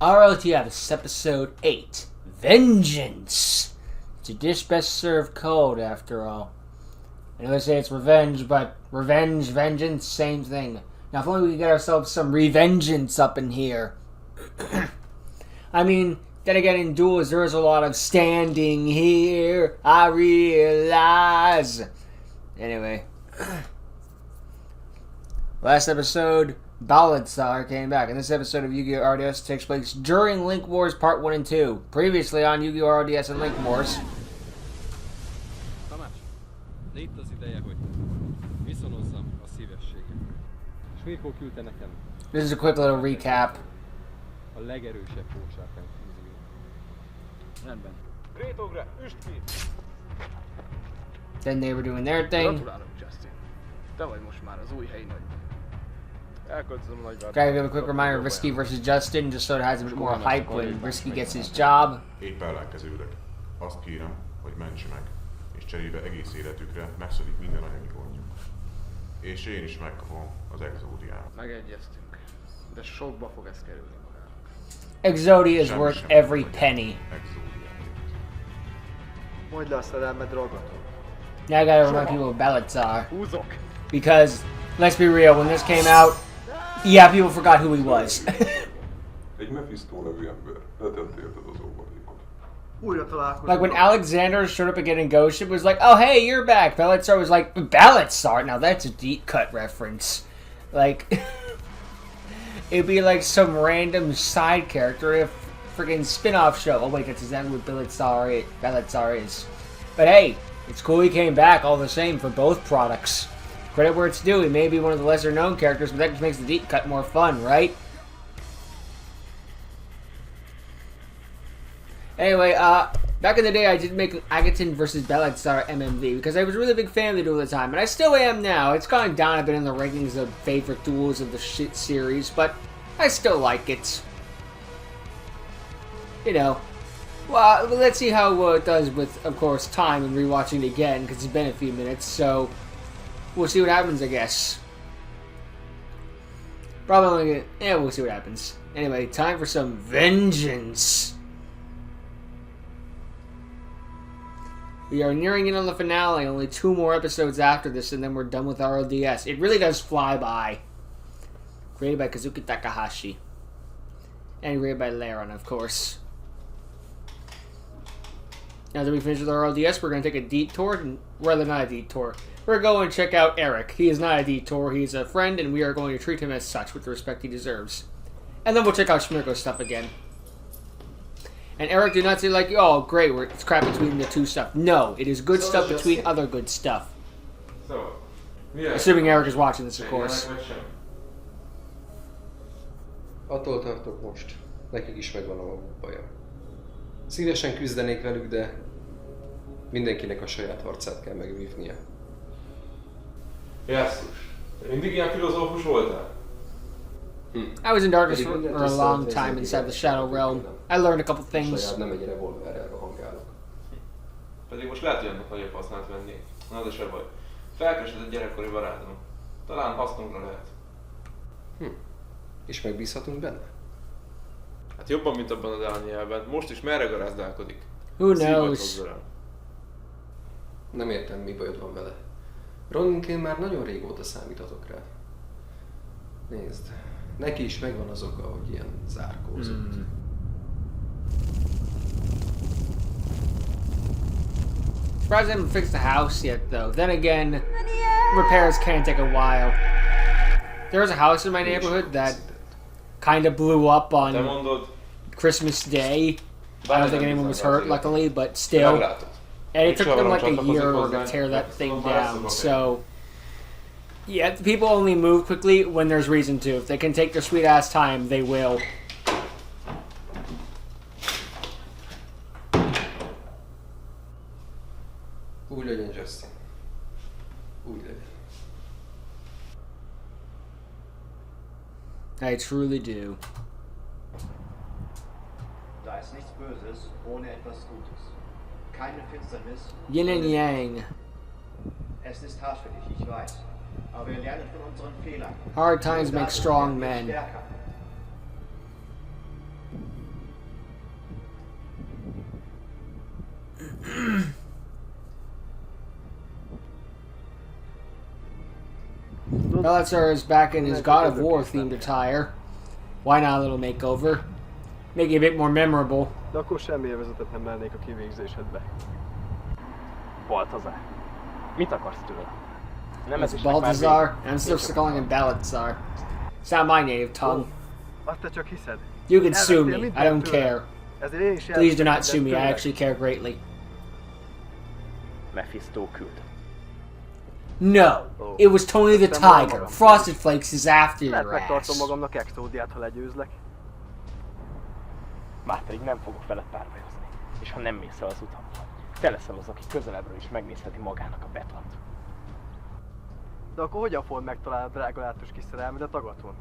RLDS episode 8, Vengeance. It's a dish best served cold, after all. I know they say it's revenge, but revenge, vengeance, same thing. Now, if only we could get ourselves some revengeance up in here. I mean, then again, in duels, there is a lot of standing here, I realize. Anyway. Last episode, Balladsar came back, and this episode of Yugioh RLDS takes place during Link Wars Part 1 and 2. Previously on Yugioh RLDS and Link Wars. This is a quick little recap. Then they were doing their thing. Gotta give a quick reminder of Risky versus Justin, just so it has a bit more hype when Risky gets his job. Azt kérem, hogy mentse meg, és cserébe egész életükre megszűnik minden anyagi gondjuk. És én is megkapom az exódiát. Megegyeztünk, de sokba fog ez kerülni magának. Exodia is worth every penny. Mondd le a szerelmed ragadó. Now I gotta remind people of Balladsar. Because, let's be real, when this came out, yeah, people forgot who he was. Egy Mephisto nevű ember, letett érted az óvadékot. Like when Alexander showed up again in Ghost, it was like, oh hey, you're back. Balladsar was like, Balladsar? Now that's a deep cut reference. Like, it'd be like some random side character in a freaking spin-off show. Oh wait, that's exactly what Balladsar is. But hey, it's cool he came back all the same for both products. Credit where it's due, he may be one of the lesser known characters, but that just makes the deep cut more fun, right? Anyway, back in the day I did make Agaton versus Balladsar MMV because I was a really big fan of the duel at the time, and I still am now. It's gone down a bit in the rankings of favorite duels of the shit series, but I still like it. You know. Well, let's see how it does with, of course, time and rewatching it again, because it's been a few minutes, so we'll see what happens, I guess. Probably, yeah, we'll see what happens. Anyway, time for some vengeance. We are nearing in on the finale, only 2 more episodes after this, and then we're done with RLDS. It really does fly by. Created by Kazuki Takahashi. And created by Laron, of course. Now that we finish with RLDS, we're going to take a detour. Rather, not a detour. We're going to check out Eric. He is not a detour. He's a friend, and we are going to treat him as such with the respect he deserves. And then we'll check out Schmirko's stuff again. And Eric, do not say like, oh, great, it's crap between the two stuff. No, it is good stuff between other good stuff. Assuming Eric is watching this, of course. Attól tartok most. Nekik is megvan a maguk baja. Szívesen küzdenék velük, de mindenkinek a saját harcát kell megvívnia. Jesszus, mindig ilyen filozófus voltál? I was in darkness for a long time inside the Shadow Realm. I learned a couple things. Saját nem egy revolverrel rohangálok. Pedig most lehet, hogy annak nagyobb hasznát vennék. Na de se baj. Felkeresett egy gyerekkori barátom. Talán hasznunkra lehet. És megbízhatunk benne? Hát jobban, mint abban az elnyelben. Most is merre garázdálkodik? Who knows? Nem értem, mi bajod van vele. Roninként már nagyon régóta számíthatok rá. Nézd, neki is megvan az oka, hogy ilyen zárkózott. Surprised they haven't fixed the house yet, though. Then again, repairs can take a while. There was a house in my neighborhood that kind of blew up on Christmas Day. I don't think anyone was hurt, luckily, but still. And it took them like a year to tear that thing down, so... Yeah, people only move quickly when there's reason to. If they can take their sweet-ass time, they will. Úgy legyen, Justin. Úgy legyen. I truly do. Da ist nichts Böses ohne etwas Gutes. Keine Finsternis. Yin and Yang. Es ist hart für dich, ich weiß. Aber wir lernen von unseren Fehlern. Hard times make strong men. Bellator is back in his God of War themed attire. Why not a little makeover? Make it a bit more memorable. De akkor semmi élvezetet nem lelnék a kivégzésedbe. Baltazar. Mit akarsz tőle? Nem ez is Baltazar? I'm still calling him Baltazar. It's not my native tongue. Azt te csak hiszed. You can sue me. I don't care. Ezért én is Please do not sue me. I actually care greatly. Mephisto küld. No. It was Tony the Tiger. Frosted Flakes is after Lehet your megtartom ass. magamnak Exódiát, ha legyőzlek. Már pedig nem fogok veled párbajozni. És ha nem mész el az utamban, te leszel az, aki közelebbről is megnézheti magának a betont. De akkor hogyan fogod megtalálni a drága látos kis szerelmedet agaton?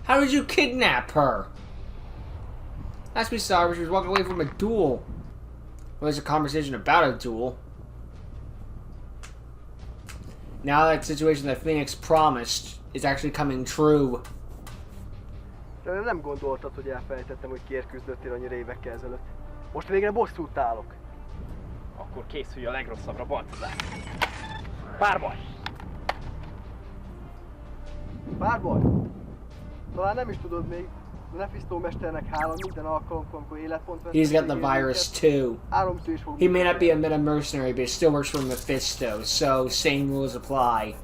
How did you kidnap her? Last we saw her, she was walking away from a duel. Well, there's a conversation about a duel. Now that situation that Phoenix promised is actually coming true. De nem gondoltad, hogy elfelejtettem, hogy kiért küzdöttél annyira évekkel ezelőtt. Most végre bosszút állok. Akkor készülj a legrosszabbra, Baltazár. Párbaj! Párbaj! Talán nem is tudod még, de Mephisto mesternek hála minden alkalomkor, amikor életpont vesz. He's got the virus too. He may not be a meta mercenary, but he still works for Mephisto, so same rules apply.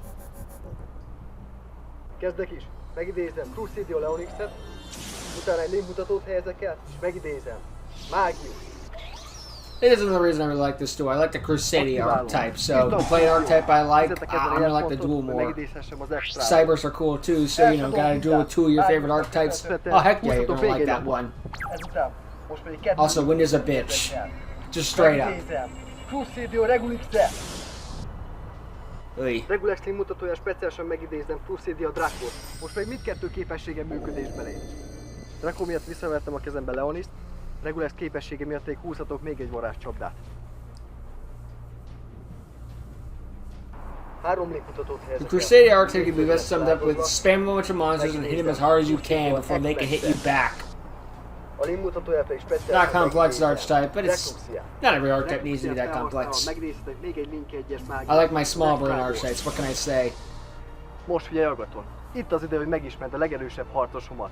Kezdek is. Megidézem Crusadio Leonixet, utána egy linkmutatót helyezek el, és megidézem Mágius. It isn't the reason I really like this duel. I like the Crusadia archetype, so the play archetype I like, I'm gonna like the duel more. Cybers are cool too, so you know, gotta duel with two of your favorite archetypes. Oh heck yeah, you're gonna like that one. Also, Windows a bitch. Just straight up. Crusadio Regulixet! Uy. Regulex link mutatója speciálisan megidézem Crusadia Dracót. Most meg mindkettő képességem működésbe lép. Dracó miatt visszavertem a kezembe Leoniszt, Regulex képessége miatt még húzhatok még egy varázscsapdát. 3 linkmutatót The helyezek el. Crusadia archetype can be best summed up with spam a bunch of monsters and hit them as hard as you can before they can hit you back. A link mutatója pedig speciálisan Not complex megidézem archetype, but it's Recluxia. not every archetype needs to be that complex. Megidézhetek még egy link egyes I like my small brain archetypes, what can I say? Most figyelj Agaton. Itt az ide, hogy megismerd a legerősebb harcosomat.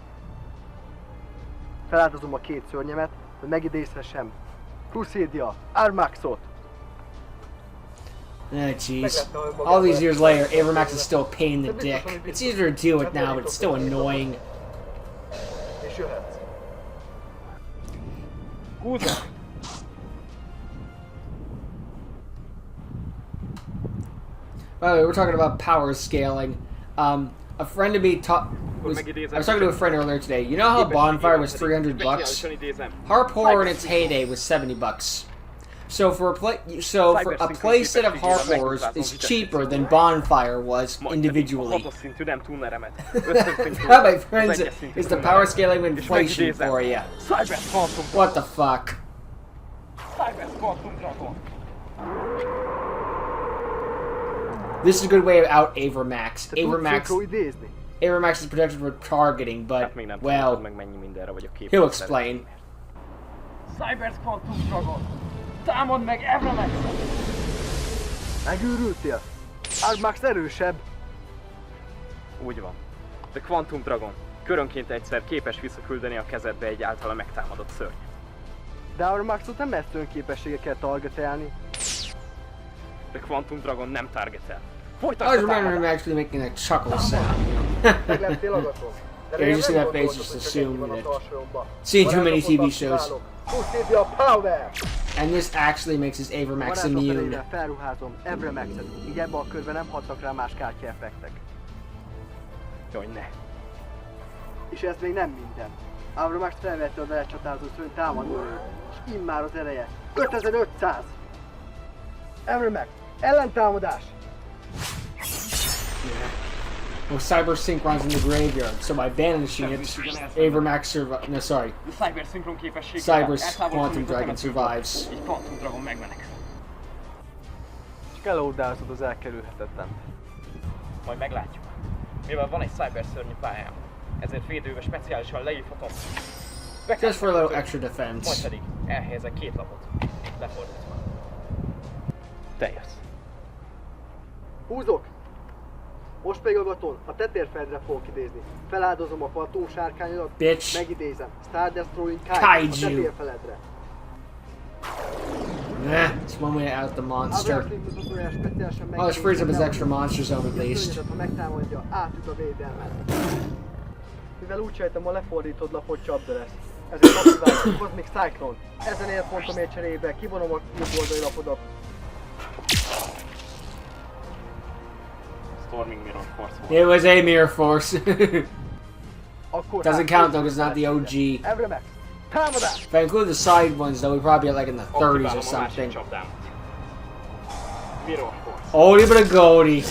Feláldozom a két szörnyemet, hogy megidézhessem Crusadia Armaxot. Oh jeez. All these years later, Avermax is still a pain in the dick. It's easier to deal with now, but it's still annoying. És jöhetsz. Húzza! By the way, we're talking about power scaling. A friend of me I was talking to a friend earlier today. You know how Bonfire was $300? Harp Horror in its heyday was $70. So for a playset of Harp Horrors is cheaper than Bonfire was individually. That, my friends, is the power scaling of inflation for you. What the fuck? This is a good way of out Avermax. Avermax is protection for targeting, but, well, he'll explain. Cybers Quantum Dragon! Támad meg Avermax! Megőrültél? Armax erősebb! Úgy van. De Quantum Dragon körönként egyszer képes visszaküldeni a kezedbe egy általa megtámadott szörny. De Armaxot nem ezt önképességekkel targetelni. De Quantum Dragon nem targetel. I was remembering him actually making a chuckle sound, you know. Megleptél Agaton? Yeah, you just see that face, just assume that seen too many TV shows. And this actually makes his Avermax immune. Felruházom Avermaxet, így ebben a körben nem hatnak rá más kártyaeffektek. Jaj, ne. És ez még nem minden. Avermax felvette a vele csatázó szörny támadóerőt, és immár az ereje 5500! Avermax, ellentámadás! Well, Cyber synchrons in the graveyard, so by banishing it, Avermax survives. No, sorry. Cyber's Quantum Dragon survives. Egy Quantum Dragon megmenekül. Csak elódázod az elkerülhetetlen. Majd meglátjuk. Mivel van egy Cyber szörnyű pályám, ezért védővel speciálisan leívhatom Just for a little extra Majd defense. pedig elhelyezek 2 lapot. Lefordítva. Te jössz. Húzok! Most pedig a gaton, a tetérfeledre fogok idézni. Feláldozom a fantom sárkányodat, Bitch. megidézem. Star Destroying Kaiju. a tetérfeledre. Nah, it's one way out the monster. Ábrázlink mutatója speciálisan Oh, let's freeze up his extra monster zone at megidézi. least. Ha megtámadja, átüt a védelmet. Mivel úgy sejtem, a lefordított lapot csapda lesz. Ezért aktiválom Cosmic Cyclone. Ezen élpontomért cserébe kivonom a jobb oldali lapodat. Storming Mirror Force volt. It was a mirror force. Akkor Doesn't count though, 'cause it's not the OG. Evremex, támadás! If I include the side ones though, we're probably at like in the 30s or Aktiválom a másik something. csapdámat. Mirror Force. Oldie but a goldie.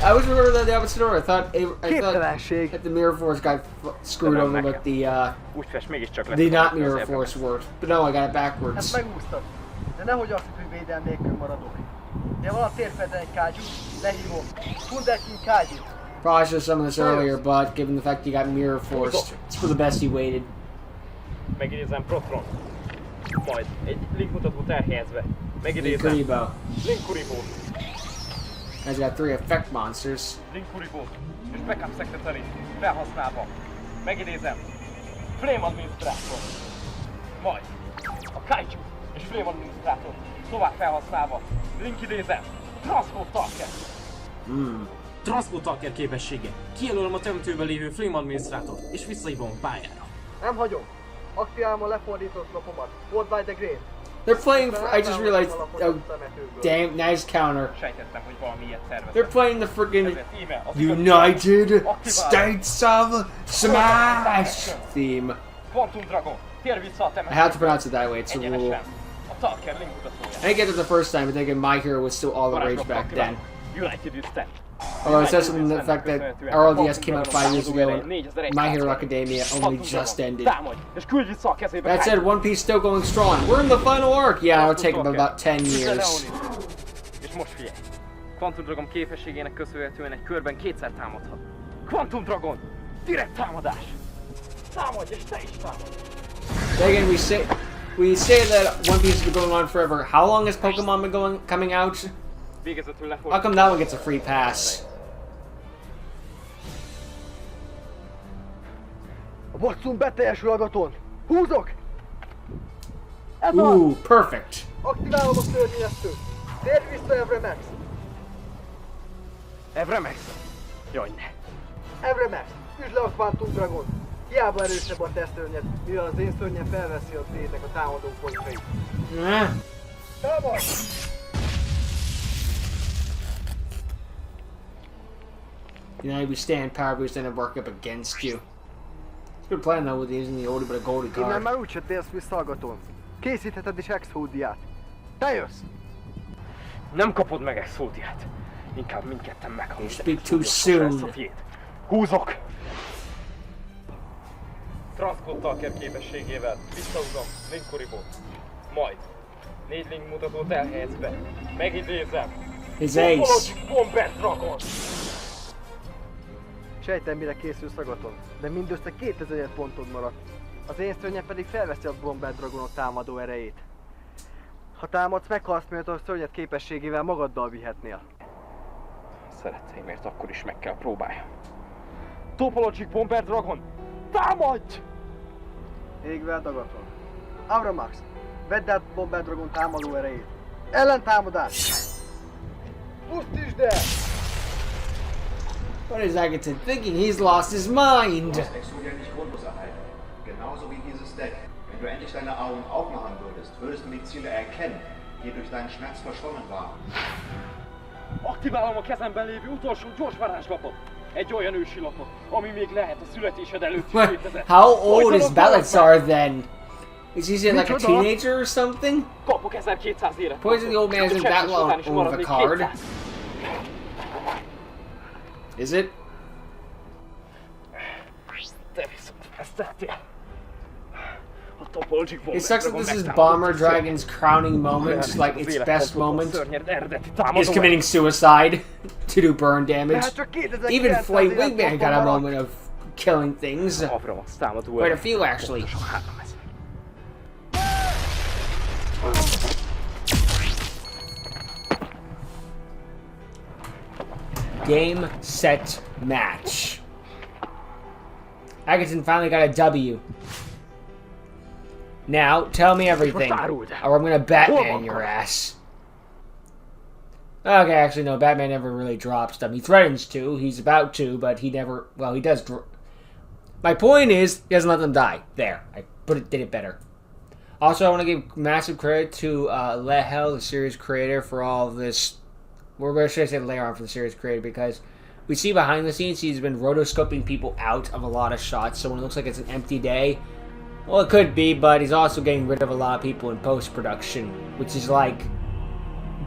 I always remember that the opposite order. I thought Képtelenség! that the mirror force got screwed Nem over, nekem. but the Úgy fest, mégiscsak the not lefordítva mirror az force worked. But no, I got it Ezt backwards. megúsztad. De nehogy azt hidd, hogy védelm nélkül maradok. De van a térfeleden egy kágyú, lehívom. Wunderkind kágyú. Probably should have some of this earlier, but given the fact you got mirror forced, it's for the best you waited. Megidézem Protron. Majd egy link mutatót elhelyezve. Megidézem Kuribo. Link Kuribót. Has got 3 effect monsters. Link Kuribót. És Backup Secretary felhasználva. Megidézem Flame Administrator. Majd a Kaiju és Flame Administrator tovább felhasználva. Link idézem Transport Talker. Transport Talker képessége. Kijelölöm a teremtőben lévő Flame Administrátort, és visszahívom a pályára. Nem hagyom. Aktiválom a lefordított lapomat. Ford by the Grave. They're playing. I just realized. Oh, damn! Nice counter. Sejtettem, hogy valami ilyet They're szerveztek. playing the freaking Ezért íme az igazságos United aktiválom. States of Smash theme. Quantum Dragon. Tér vissza a I have to pronounce it that way. It's a Egyenesen. rule. A Talker link mutatója. I didn't get it the first time, but thinking My Hero was still all the rage back then. United is dead. Although it says something to the fact that RLDS came out 5 years ago and My Hero Academia only just ended. Támadj, és küldj vissza a kezébe. That said, One Piece still going strong. We're in the final arc. Yeah, it'll take about 10 years. És most figyelj. Quantum Dragon képességének köszönhetően egy körben kétszer támadhat. Quantum Dragon! Direkt támadás! Támadj, és te is támadj! Again, we say that One Piece has been going on forever. How long has Pokemon been coming out? Végezetül lefordítva. How come that one gets a free pass? A bosszunk beteljesül a gaton. Húzok! Ez van! Ooh, perfect. Aktiválom a szörnyesztőt. Térj vissza, Evremex! Evremex! Jaj, ne! Evremex! Üsd le a Quantum Dragon! Hiába erősebb a te szörnyed, mivel az én szörnyem felveszi a tétek a támadó pontjait. Támadj! United we stand, power boost, and work up against you. It's a good plan though with using the oldie but a goldie Innen card. már úgyse térsz vissza a gaton. Készítheted is Exódiát. Te jössz! Nem kapod meg Exódiát. Inkább mindketten meghalunk. You speak too soon. Húzok! Transport Talker képességével visszahúzom Link Kuribót. Majd 4 link mutatót elhelyezve. Megidézem. His ace. Bomber Dragon! Sejtem, mire készülsz a gaton, de mindössze 2000 pontod maradt. Az én szörnyem pedig felveszi a Bomber Dragonok támadó erejét. Ha támadsz, meghalsz, mert a szörnyed képességével magaddal vihetnél. Szeretteimért akkor is meg kell próbálja. Topologic Bomber Dragon! Támadj! Égveld a gaton. Avramax, vedd át Bomber Dragon támadó erejét. Ellentámadás! Pusztítsd el! What is Agaton thinking? He's lost his mind! Du hast Exodia nicht grundlos erhalten. Genauso wie dieses Deck. Wenn du endlich deine Augen aufmachen würdest, würdest du die Ziele erkennen, die durch deinen Schmerz verschwommen waren. Aktiválom a kezemben lévő utolsó gyors varázslapot. Egy olyan ősi lapot, ami még lehet a születésed előtt is létezett. How old is Belisar then? Is he like a teenager or something? Kapok 1200 élet. Poison the old man isn't that long of a card. Is it? Te viszont ezt tettél. A Topologic Bomber It sucks that Dragon this is megtámadott Bomber a szörnyet. Dragon's crowning moment, Az like its best moment, szörnyed eredeti is támadó committing suicide to do burn damage. Hát csak 2900 Even Flame életponton Wingman got a maradt. moment of killing things. Avram, azt támadó. Quite a few, actually. Game, set, match. Agaton finally got a W. Now, tell me everything, or I'm gonna Batman your ass. Okay, actually, no, Batman never really drops them. He threatens to, he's about to, but he never, well, he does. My point is, he doesn't let them die. There, I did it better. Also, I want to give massive credit to Lehel, the series creator, for all of this. Where should I say Laron for the series creator? Because we see behind the scenes he's been rotoscoping people out of a lot of shots, so when it looks like it's an empty day, well, it could be, but he's also getting rid of a lot of people in post-production, which is like,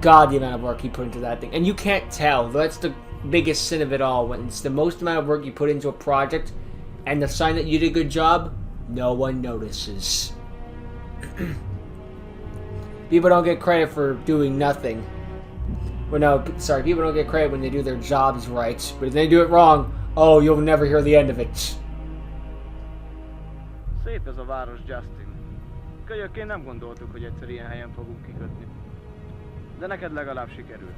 God, the amount of work he put into that thing. And you can't tell. That's the biggest sin of it all. When it's the most amount of work you put into a project, and the sign that you did a good job, no one notices. People don't get credit for doing nothing. Well, no, sorry, people don't get credit when they do their jobs right. But if they do it wrong, oh, you'll never hear the end of it. Szép ez a város, Justin. Kölyökként nem gondoltuk, hogy egyszer ilyen helyen fogunk kikötni. De neked legalább sikerült.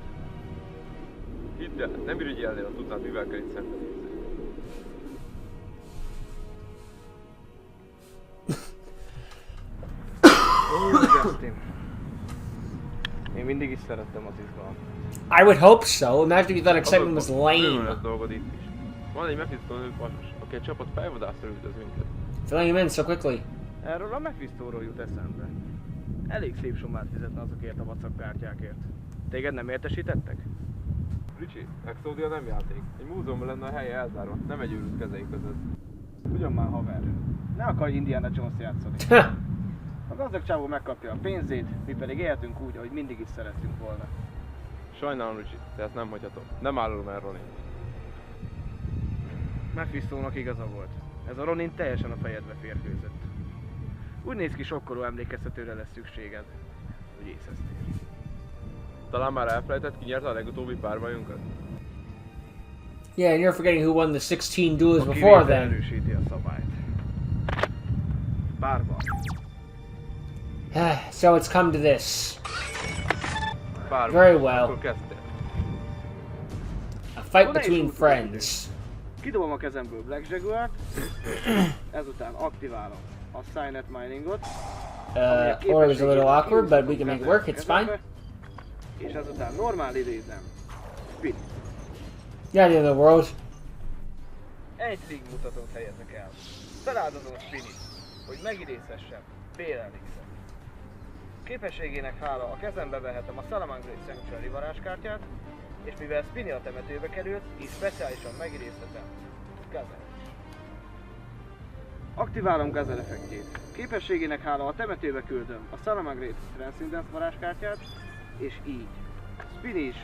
Hidd el, nem irigyelnél a tucat, mivel kell itt szembenézni. Justin. Én mindig is szerettem az izgalmat. I would hope so. Imagine if you thought excitement was lame. Lesz dolgod itt is. Van egy Mephisto nő pasas, aki egy csapat fejvadászra üldöz minket. Filling him in so quickly. Erről a Mephistóról jut eszembe. Elég szép somát fizetne azokért a vacakkártyákért. Téged nem értesítettek? Ricsi, Exodia nem játék. Egy múzeumban lenne a helye elzárva, nem egy őrült kezei között. Ugyan már haver. Ne akarj Indiana Jones játszani. A gazdag csávó megkapja a pénzét, mi pedig élhetünk úgy, ahogy mindig is szerettünk volna. Sajnálom, Ricsi, de ezt nem hagyhatom. Nem árulom el Ronin. Mephistónak igaza volt. Ez a Ronin teljesen a fejedbe férkőzött. Úgy néz ki, sokkoló emlékeztetőre lesz szükséged, hogy észeztél. Talán már elfelejtett, ki nyerte a legutóbbi párbajunkat? Yeah, and you're forgetting who won the 16 duels before then. Erősíti a szabályt. Párbaj. So it's come to this. Párbaj. Very well. Akkor kezdte. A fight between friends. Kidobom a kezemből Black Jaguart, ezután aktiválom a Signet Miningot. Or it was a little awkward, but we can make it work, it's fine. És ezután normál idézem. Spin. Yeah, the end of the world. Egy trig mutatót helyezek el. Feláldozom Spinit, hogy megidézhessem fél elixet. Képességének hála a kezembe vehetem a Salamangreat Sanctuary varázskártyát, és mivel Spinny a temetőbe került, így speciálisan megidézhetem Gazel. Aktiválom Gazel effektjét. Képességének hála a temetőbe küldöm a Salamangreat Transcendence varázskártyát, és így Spinny is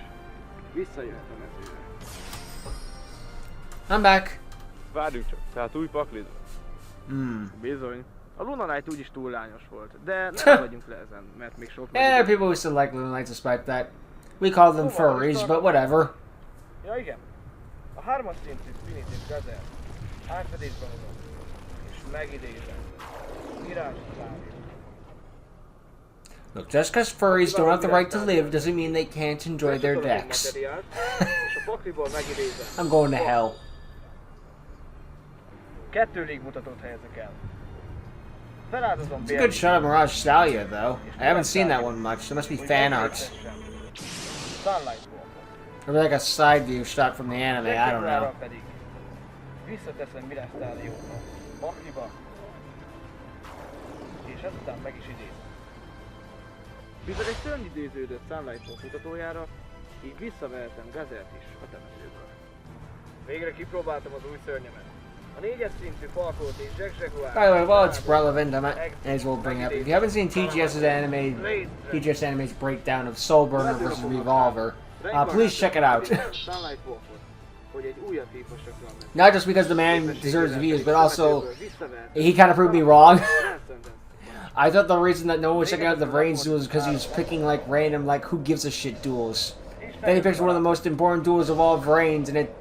visszajöhet a mezőre. I'm back. Várjunk csak, tehát új paklid. Bizony. A Luna Knight úgyis túl lányos volt, de nem vagyunk le ezen, mert még sok... People who still like Luna Knights despite that. We call them furries, but whatever. Ja igen. A 3-as szintű Spinit és Gazel átfedésbe hozom, és megidézem. Mirázs Zárja. Look, just because furries don't have the right to live doesn't mean they can't enjoy their decks. És a pakliból megidézem. I'm going to hell. 2 légmutatót helyezek el. Feláldozom It's a good shot of Mirage Stallia, though. I haven't seen that one much. There must be fan art. Sunlight Or like a side view shot from the anime, I don't know. pedig visszateszem Mirage Stallióba, pakliba, és ezután meg is idézem. Mivel egy szörnyidéződött Sunlight mutatójára, így visszavehetem Gazelt is a temetőből. Végre kipróbáltam az új szörnyemet. A 4-es szintű Falkót és Jack Jaguar. By the way, while it's relevant, I might as well bring up. If you haven't seen TGS's anime's breakdown of Soulburner versus Revolver, please check it out. Not just because the man deserves views, but also he kind of proved me wrong. I thought the reason that no one was checking out the Vrains duels is because he was picking like random, like who gives a shit duels. Then he picks one of the most important duels of all Vrains, and it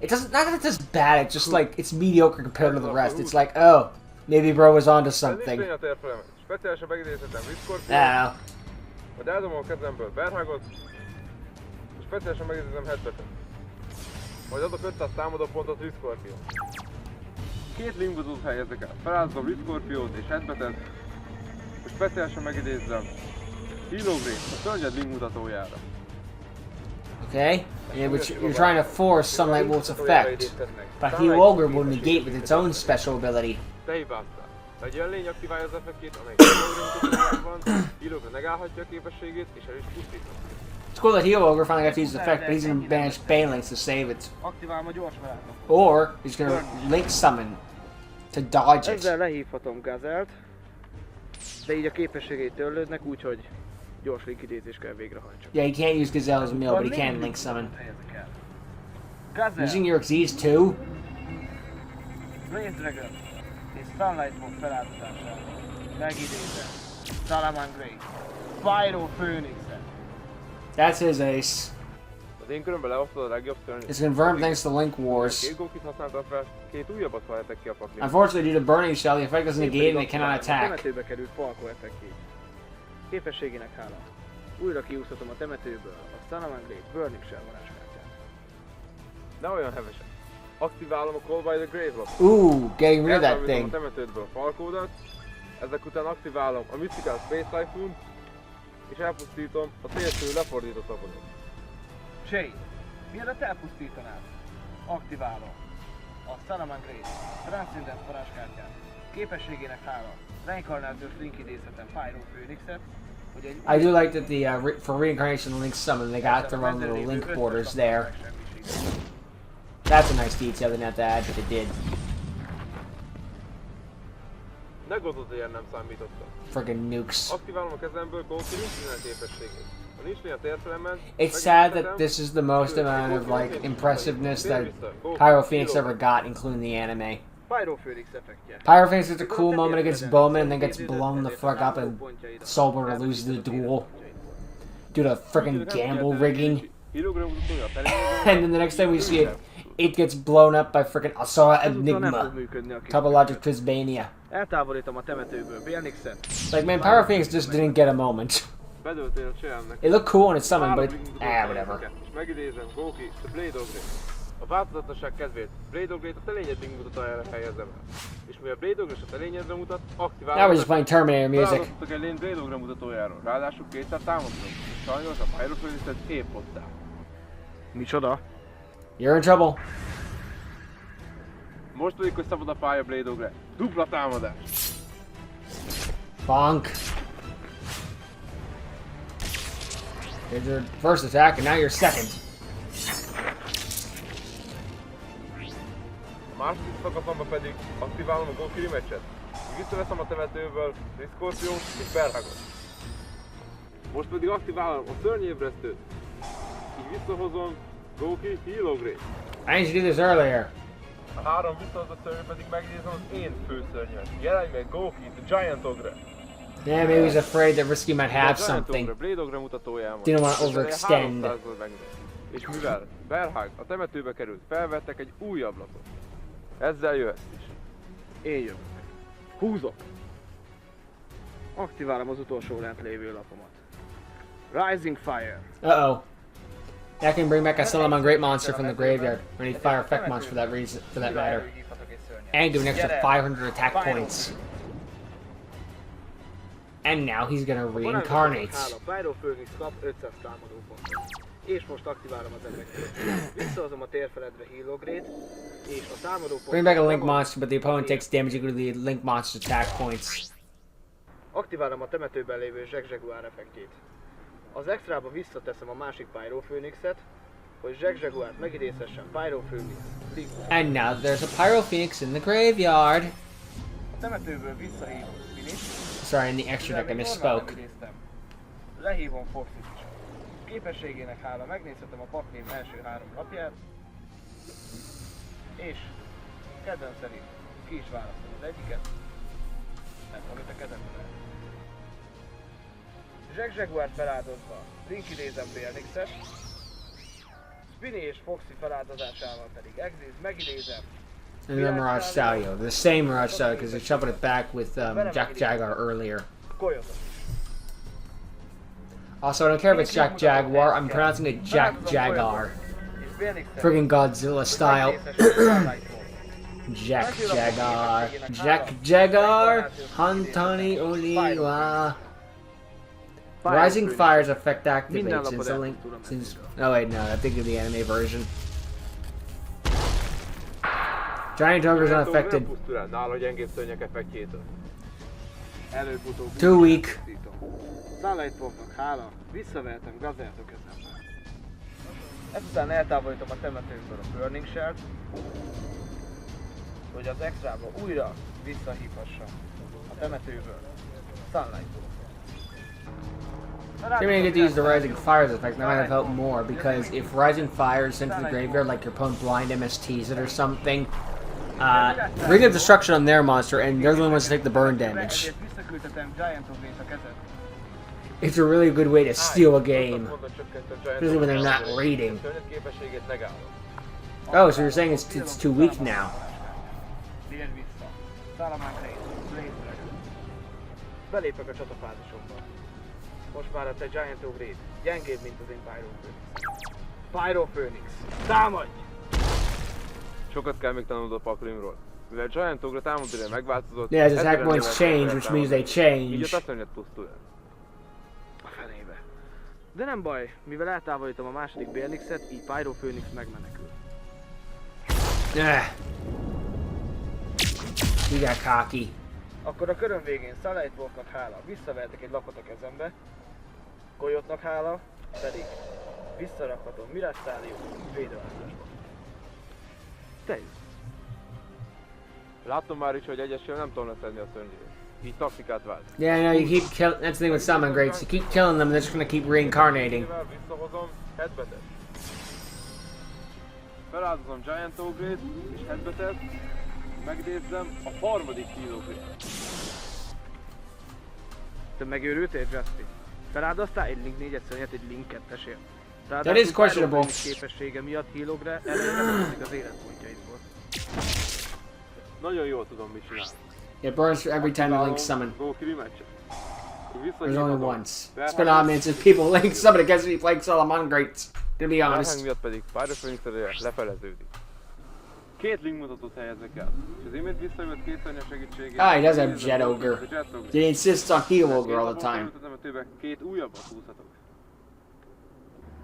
It doesn't. Not that it's just bad. It's just like it's mediocre compared to the rest. It's like, oh, maybe bro was onto something. I don't know. Majd eldobom a kezemből Berhagot, és speciálisan megidézem Headbetet. Majd adok 500 támadó pontot Riscorpion. Két lingmutatót helyezek el. Feláldozom Riscorpiót és Headbetet, és speciálisan megidézzem Vrains, a szörnyed lingmutatójára. Okay, yeah, but you're trying to force Sunlight Wolf's effect. But Heal Ogre will negate with its own special ability. Te hibáztál. Egy olyan lény aktiválja az effektjét, amely Heal Ogre negálhatja a képességét, és el is pusztíthat. It's cool that Heal Ogre finally got to use the effect, but he's gonna banish Banelinks to save it. Aktiválom a gyors varázslatot. Or he's gonna Link Summon to dodge it. Ezzel lehívhatom Gazelt, de így a képességei törlődnek, úgyhogy gyors linkidézést kell végrehajtsak. Yeah, he can't use Gazelle's mill, but he can Link Summon. Gazelle, Using your Xyz too? Blaze Dragon és Sunlight Wolf feláldozására megidézem Salamangreat, Pyro Phoenixet. That's his ace. Az én körömben leosztod a legjobb szörny. It's confirmed thanks to Link Wars. Két gókit használtam fel, két újabbat felhettek ki a pakliba. Unfortunately, due to Burning Shell, the effect doesn't negate and they cannot A attack. temetőbe került Falco effektjét. Képességének hála. Újra kiúszhatom a temetőből a Salamangreat Burning Shell varázskártyát. Ne olyan hevesek. Aktiválom a Call by the Grave lapot. Ooh, getting rid of that A thing. temetődből a Falkódat, ezek után aktiválom a Mystical Space Typhoon, és elpusztítom a céltől lefordított lapot. Shade, mielőtt elpusztítanád, aktiválom a Salamangreat Transcendent varázskártyát. Képességének hála, reinkarnációs link idézhetem Pyro Phoenixet, hogy egy I do like that the for reincarnation of Link Summon, they got their own little link borders there. That's a nice detail they didn't have to add, but they did. Ne gondold, hogy ilyen nem számítottam. Friggin' nukes. Aktiválom a kezemből Golki nincs minden képességét. Ha nincs néha térfelemen, It's sad that this is the most amount of like impressiveness that Pyro Phoenix ever got, including the anime. Pyro Phoenix effektje. Pyro Phoenix gets a cool moment against Bowman and then gets blown the fuck up and Soulburner loses the duel due to friggin' gamble rigging. And then the next time we see it, it gets blown up by friggin' Asura Enigma. Topologic Trisbania. Eltávolítom a temetőből Baelnixet. Like, man, Pyro Phoenix just didn't get a moment. bedöltél a cselmnek. It looked cool when it's summoned, but whatever. És megidézem, Goki, a Blade of Grace. A változatosság kedvéért Blade of Grace a te lényedig mutatójára helyezem el. És mi a Blade of Grace a te lényedre mutat, aktiválom. Now we're just playing Terminator music. Felállítottak egy lény Blade of Grace mutatójáról. Ráadásul kétszer támadtunk. Sajnos a Pyro Phoenixet épp ott áll. Micsoda? You're in trouble. Most pedig, hogy szabad a pálya Blade of Grace. Dupla támadás. Bonk. Here's your first attack, and now your second. A második szakaszomban pedig aktiválom a Goki rematchet. Visszaveszem a temetőből Scorpion és Berhagot. Most pedig aktiválom a szörnyébresztőt. Így visszahozom Goki Heal Grace. I need to do this earlier. A három visszahozott szörny pedig megnézem az én főszörnyön. Jelenj meg Goki, the Giant Ogre. Yeah, maybe he's afraid that Risky might have something. Blade Ogre mutatójában. Didn't want to overextend. És mivel Berhag a temetőbe került, felvettek egy újabb lapot. Ezzel jöhetsz is. Én jövök. Húzok. Aktiválom az utolsó lent lévő lapomat. Rising Fire. Uh-oh. That can bring back a Solomon Great Monster from the graveyard. We need Fire Effect Monster for that reason, for that matter. And do an extra 500 attack points. And now he's gonna reincarnate. Pyro Phoenix kap 500 támadó pontot. És most aktiválom az effektet. Visszahozom a térfeledre Heal Grade, és a támadó pontot... Bring back a Link Monster, but the opponent takes damage equal to the Link Monster's attack points. Aktiválom a temetőben lévő Jaguar effektjét. Az extrába visszateszem a másik Pyro Phoenixet, hogy Jaguart megidézhessen Pyro Phoenix. And now there's a Pyro Phoenix in the graveyard. A temetőből visszahívom Finish. Sorry, in the extra deck I misspoke. Lehívom Foxit is. Képességének hála megnézhetem a paklim első 3 lapját. És kedvem szerint ki is választom az egyiket. Nem, amit a kezemben Jaguart feláldozva, link idézem Baelnixet. Spinny és Foxy feláldozásával pedig megidézem. And then Mirage Stallion. The same Mirage Stallion because they're shoving it back with Jack Jaguar earlier. Coyote. Also, I don't care if it's Jack Jaguar, I'm pronouncing it Jack Jaguar. Friggin' Godzilla style. Jack Jaguar. Jack Jaguar. Hantani Oliwa. Rising Fire's effect activates since the link. Oh wait, no, I'm thinking of the anime version. Giant Ogre's unaffected. Too weak. Sunlightpopnak hála, visszavertem Gazert a kezembe. Ezután eltávolítom a temetőből a Burning Shell-t, hogy az extrába újra visszahívhassam a temetőből Sunlightpop. You're gonna get to use the Rising Fire's effect, that might have helped more, because if Rising Fire is sent to the graveyard like your opponent blind MSTs it or something, bring a destruction on their monster and they're the only ones to take the burn damage. It's a really good way to steal a game, especially when they're not raiding. Oh, so you're saying it's too weak now. Belépek a csatafázisomba. Most már a te Giant Ogre-d gyengébb, mint az én Pyro Phoenix. Pyro Phoenix, támadj! Sokat kell még tanulnod a Paklimról. Mivel Giant Ogre támadója megváltozott, yeah, his attack points change, which means they change. Így a tesztőnyet pusztul el. A fenébe. De nem baj, mivel eltávolítom a második Bélnixet, így Pyro Phoenix megmenekül. You got cocky. Akkor a körön végén Sunlightpopnak hála, visszavertek egy lapot a kezembe, Coyote-nak hála, pedig visszarakhatom Mirage Stallion védőállásba. Te jössz. Láttam már is, hogy egyesével nem tudom leszedni a szörnyét. Így taktikát vált. Yeah, no, you keep killing. That's the thing with summon greats. You keep killing them, they're just gonna keep reincarnating. Visszahozom headbetet. Feláldozom Giant Ogre-t és headbetet. Megnézzem a harmadik kilógrét. Te megőrültél, Justin? Feláldoztál egy Link 4-es szörnyet egy Link 2-esért. That is questionable. Képessége miatt Healogre előre nem az életpontjaidból. Nagyon jól tudom, mit csinál. It burns every time you link summon. There's only once. It's been odd, man, since people link summon against me playing Solomon Greats. To be honest. A miatt pedig Pyro Phoenix ereje lefeleződik. Két link mutatót helyezek el, és az imént visszajött két szörnyes segítségével. Ah, he does have Jet Ogre. He insists on Heal Ogre all the time. Két újabbat húzhatok.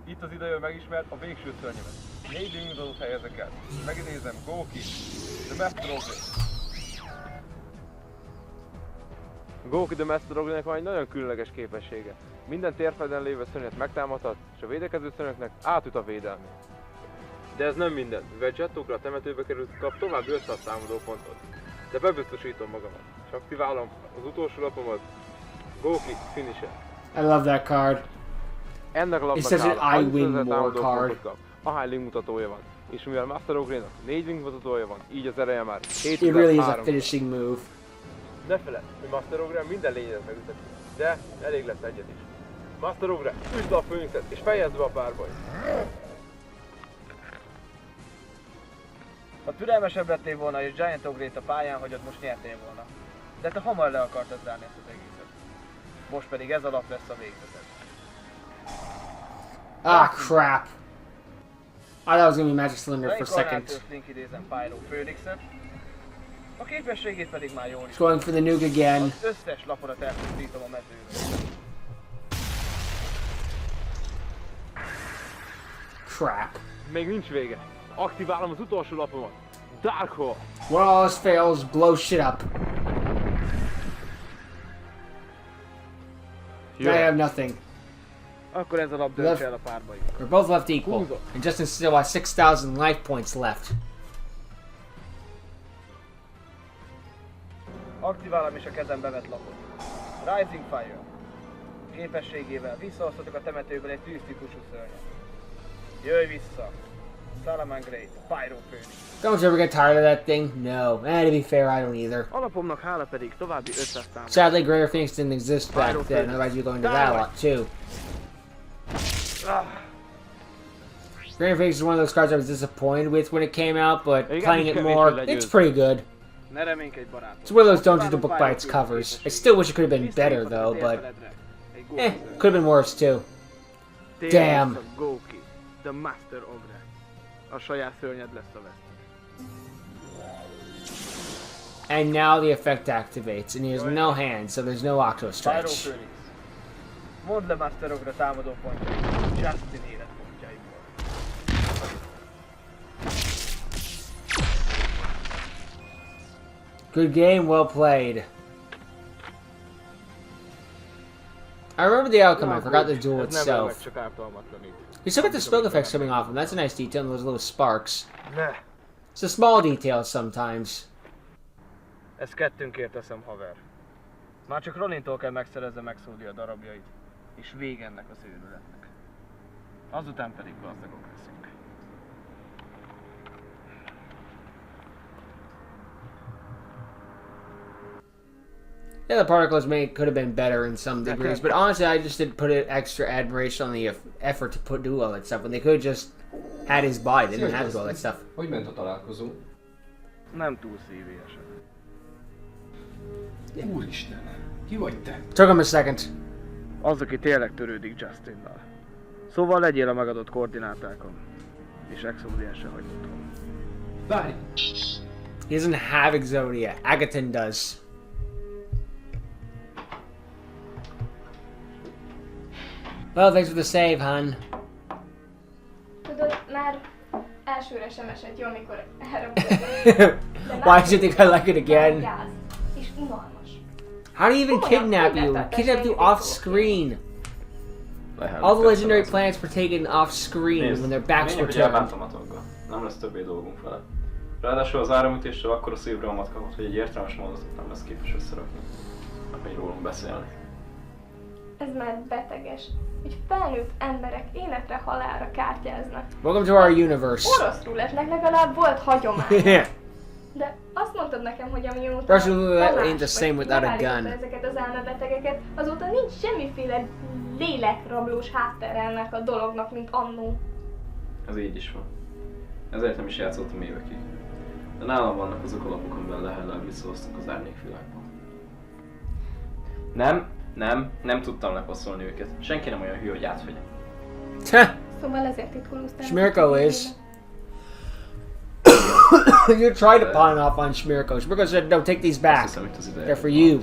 Itt az ideje megismert a végső szörnyemet. 4 link mutatót helyezek el, és megidézem Goki, The Master Ogre. Goki The Master Ogre-nek van egy nagyon különleges képessége. Minden térfeleden lévő szörnyet megtámadhat, és a védekező szörnyeknek átüt a védelmi. De ez nem minden, mivel Jet Ogre a temetőbe került, kap további 500 támadó pontot. De bebiztosítom magamat, és aktiválom az utolsó lapomat, Goki Finisher. I love that card. Ennek a lapnak I win more card. Ahány link mutatója van. És mivel Master Ogre-nak 4 link mutatója van, így az ereje már 7300. It really is a finishing move. Ne feledd, hogy Master Ogre minden lényedet megüteti, de elég lesz egyet is. Master Ogre, üsd a Phoenixet és fejezd be a párbajt! Ha türelmesebb lettél volna és Giant Ogre-t a pályán hagyod, most nyertél volna. De te hamar le akartad zárni ezt az egészet. Most pedig ez alap lesz a végzeted. Ah, crap. I thought it was gonna be Magic Cylinder for a second. Link idézem Pyro Phoenixet. A képességét pedig már jól is. Going for the nuke again. Az összes lapodat elpusztítom a mezőről. Crap. Még nincs vége. Aktiválom az utolsó lapomat. Dark Hole. When all else fails, blow shit up. I have nothing. Akkor ez a lap dönts el a párbajt. We're both left equal. And Justin still has 6,000 life points left. Aktiválom és a kezembe vett lapot. Rising Fire. Képességével visszahozhatok a temetőből egy tűztípusú szörnyet. Jöjj vissza! Salaman Great, Pyro Phoenix. Don't you ever get tired of that thing? No. To be fair, I don't either. Alapomnak hála pedig további 500 támadás. Sadly, Greater Phoenix didn't exist back then, otherwise you'd go into that a lot too. Grand Face is one of those cards I was disappointed with when it came out, but playing it more, it's pretty good. Ne reménykedj, barátom. It's one of those don't judge the book by its covers. I still wish it could have been better though, but could have been worse too. Damn. Goki, the Master Ogre. A saját szörnyed lesz a vesztes. And now the effect activates, and he has no hand, so there's no Octo Stretch. Mondd le Master Ogre támadó pontjait, Justin életpontjaiból. Good game, well played. I remember the outcome, I forgot the duel itself. You still got the spell effects coming off him, that's a nice detail, and those little sparks. It's a small detail sometimes. Ezt kettőnkért teszem, haver. Már csak Ronintól kell megszereznem Exodia darabjait, és vége ennek az őrületnek. Azután pedig gazdagok leszünk. Yeah, the particles could have been better in some degrees, but honestly, I just didn't put an extra admiration on the effort to do all that stuff. When they could have just had his body, they didn't have to do all that stuff. Hogy ment a találkozó? Nem túl szívélyesen. Úristen, ki vagy te? Took him a second. Az, aki tényleg törődik Justinnal. Szóval legyél a megadott koordinátákon, és Exodiát se hagyd otthon. Várj! He doesn't have Exodia. Agaton does. Well, thanks for the save, hon. Tudod, már elsőre sem esett jó, amikor elraboltam. Why does he think I like it again? Gáz. És unalmas. How do you even kidnap you? Kidnap you off screen. All the legendary planets were taken off screen when their backs were turned. Nem lesz többé dolgunk vele. Ráadásul az áramütéssel akkora szívrohamot kapott, hogy egy értelmes módot nem lesz képes összerakni. Még rólunk beszélni. Ez már beteges, hogy felnőtt emberek életre halálra kártyáznak. Welcome to our universe. Orosz rulettnek legalább volt hagyomány. Yeah. De azt mondtad nekem, hogy amióta Russian roulette ain't the same without a gun. Ezeket az elmebetegeket, azóta nincs semmiféle lélekrablós háttere ennek a dolognak, mint annó. Ez így is van. Ezért nem is játszottam évekig. De nálam vannak azok a lapok, amiben lehellel visszahoztunk az árnyékvilágból. Nem tudtam lepasszolni őket. Senki nem olyan hű, hogy átvegye. Szóval ezért titkolóztál. Smirko is. You tried to pawn off on Smirko. Smirko said, no, take these back. They're for you.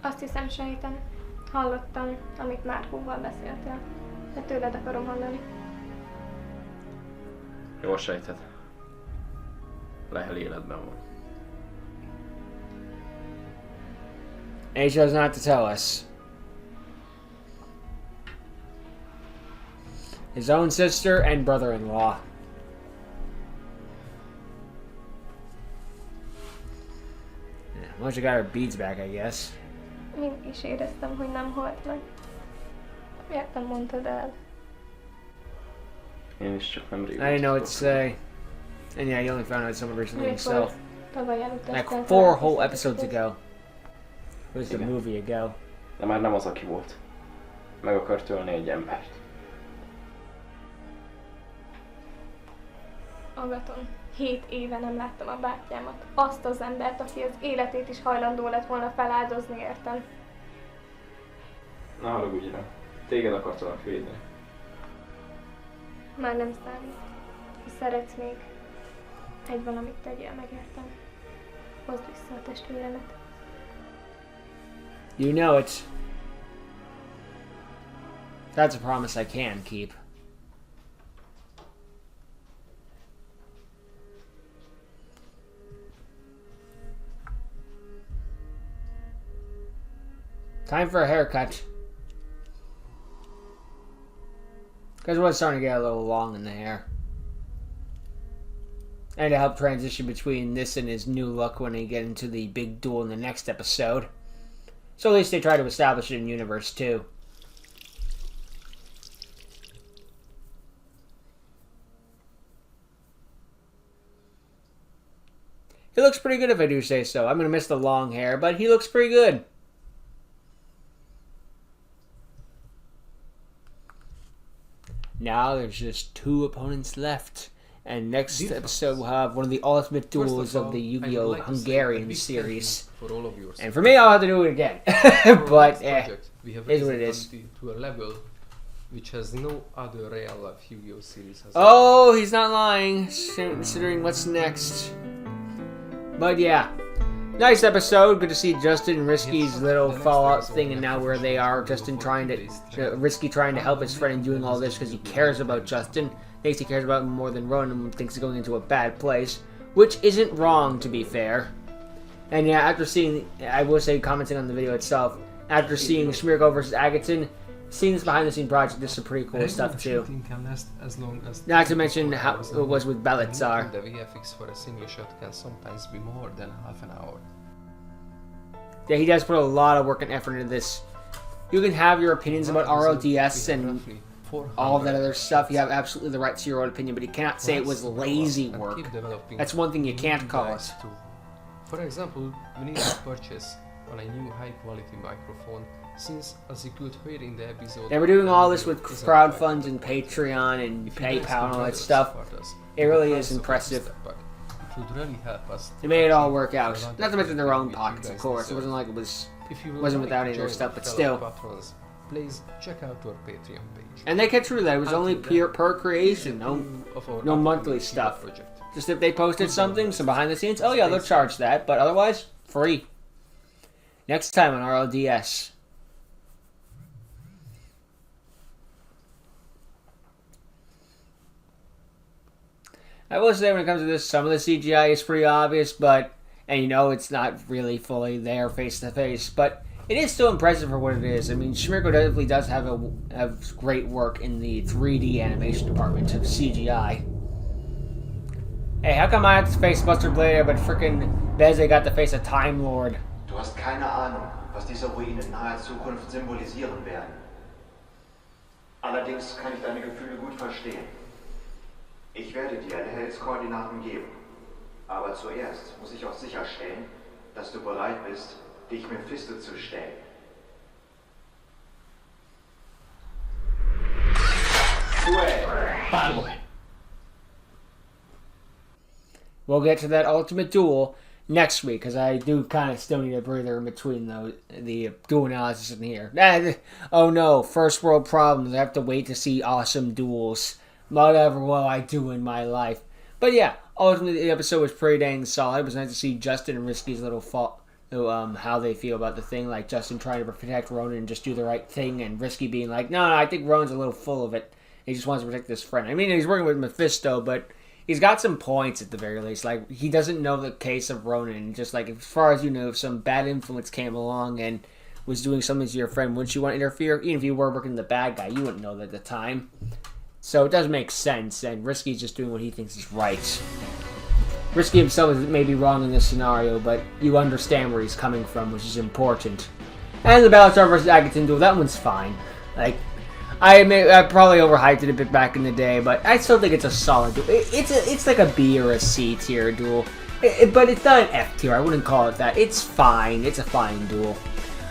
Azt hiszem sejtem. Hallottam, amit Márkóval beszéltél. De tőled akarom hallani. Jól sejted. Lehel életben van. And he chose not to tell us. His own sister and brother-in-law. Once you got her beads back, I guess. Mindig is éreztem, hogy nem halt meg. Miért nem mondtad el? Én is csak nem I didn't know what to say. And yeah, he only found out someone recently himself. Tavaly előtt Like 4 whole episodes ago. It was a movie ago. De már nem az, aki volt. Meg akart ölni egy embert. Agaton, 7 éve nem láttam a bátyámat. Azt az embert, aki az életét is hajlandó lett volna feláldozni értem. Ne haragudj rá. Téged akartalak védeni. Már nem számít. Ha szeretsz még, egy valamit tegyél meg értem. Hozd vissza a testvéremet. You know it. That's a promise I can keep. Time for a haircut. Because it was starting to get a little long in the hair. And to help transition between this and his new look when he get into the big duel in the next episode. So at least they try to establish it in universe 2. He looks pretty good if I do say so. I'm going to miss the long hair, but he looks pretty good. Now there's just 2 opponents left. And next episode we'll have one of the ultimate duels of the Yu-Gi-Oh! Hungarian series. For all of yours. And for me, I'll have to do it again. But we have it is what it is. To a level which has no other real-life Yu-Gi-Oh! Series has. Oh, he's not lying, considering what's next. But yeah, nice episode. Good to see Justin and Risky's little fallout thing, and now where they are. Justin trying to, Risky trying to help his friend and doing all this because he cares about Justin. Thinks he cares about him more than Ronan and thinks he's going into a bad place, which isn't wrong, to be fair. And yeah, after seeing, I will say, commenting on the video itself, after seeing Smirko versus Agaton, seeing this behind-the-scenes project, this is some pretty cool stuff too. Not to mention how it was with Belitzar. The VFX for a single shot can sometimes be more than half an hour. Yeah, he does put a lot of work and effort into this. You can have your opinions about RLDS and all that other stuff. You have absolutely the right to your own opinion, but you cannot say it was lazy work. That's one thing you can't call it. For example, we need to purchase on a new high-quality microphone, since as you could hear in the episode... They were doing all this with crowdfunds and Patreon and PayPal and all that stuff. It really is impressive. It would really help us. They made it all work out. Not to mention their own pockets, of course. It wasn't like it wasn't without any of their stuff, but still. Please check out our Patreon page. And they kept true to that. It was only per creation, no monthly stuff. Just if they posted something, some behind the scenes, oh yeah, they'll charge that, but otherwise, free. Next time on RLDS. I will say when it comes to this, some of the CGI is pretty obvious, but, and you know it's not really fully there face to face, but it is still impressive for what it is. I mean, Smirko definitely does have great work in the 3D animation department of CGI. Hey, how come I have to face Buster Blader, but frickin' Beze got to face a Time Lord? Du hast keine Ahnung, was diese Ruinen in naher Zukunft symbolisieren werden. Allerdings kann ich deine Gefühle gut verstehen. Ich werde dir Hells Koordinaten geben. Aber zuerst muss ich auch sicherstellen, dass du bereit bist, dich Mephisto zu stellen. Bad boy. We'll get to that ultimate duel next week, because I do kind of still need a breather in between the duel analysis in here. Oh no, first world problems. I have to wait to see awesome duels. Whatever will I do in my life? But yeah, ultimately the episode was pretty dang solid. It was nice to see Justin and Risky's little how they feel about the thing. Like Justin trying to protect Ronan and just do the right thing, and Risky being like, no, I think Ronan's a little full of it. He just wants to protect his friend. I mean, he's working with Mephisto, but he's got some points at the very least. Like, he doesn't know the case of Ronan. Just like, as far as you know, if some bad influence came along and was doing something to your friend, wouldn't you want to interfere? Even if you were working the bad guy, you wouldn't know that at the time. So it does make sense, and Risky's just doing what he thinks is right. Risky himself may be wrong in this scenario, but you understand where he's coming from, which is important. And the Belitzar versus Agaton duel, that one's fine. Like, I probably overhyped it a bit back in the day, but I still think it's a solid duel. It's like a B or a C tier duel, but it's not an F tier. I wouldn't call it that. It's fine. It's a fine duel.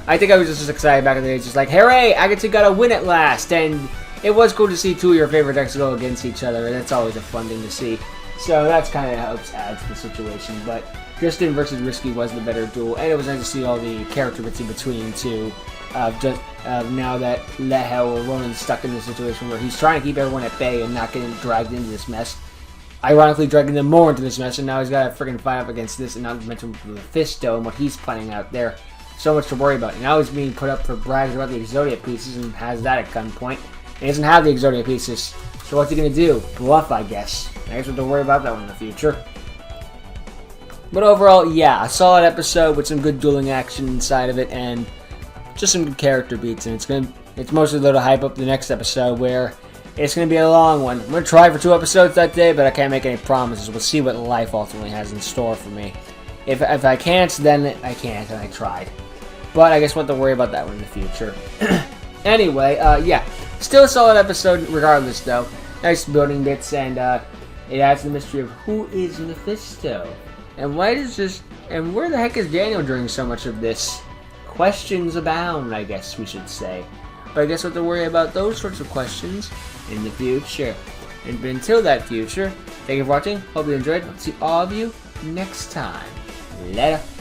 I think I was just as excited back in the day. It's just like, hooray, Agaton got a win at last, and it was cool to see two of your favorite decks go against each other, and that's always a fun thing to see. So that's kind of helps add to the situation. But Justin versus Risky was the better duel, and it was nice to see all the character bits in between too. Now that Lehel or Ronan's stuck in the situation where he's trying to keep everyone at bay and not getting dragged into this mess. Ironically, dragging them more into this mess, and now he's got to freaking fight up against this, and not to mention Mephisto and what he's planning out there. So much to worry about. Now he's being put up for brags about the Exodia pieces and has that at gunpoint. He doesn't have the Exodia pieces. So what's he going to do? Bluff, I guess. I guess we'll have to worry about that one in the future. But overall, yeah, a solid episode with some good dueling action inside of it, and just some good character beats. And it's mostly though to hype up the next episode, where it's going to be a long one. I'm going to try for 2 episodes that day, but I can't make any promises. We'll see what life ultimately has in store for me. If I can't, then I can't, and I tried. But I guess we'll have to worry about that one in the future. Anyway, yeah. Still a solid episode regardless, though. Nice building bits, and it adds to the mystery of who is Mephisto? And why does this... And where the heck is Daniel during so much of this? Questions abound, I guess we should say. But I guess we'll have to worry about those sorts of questions in the future. And until that future, thank you for watching. Hope you enjoyed. See all of you next time. Later.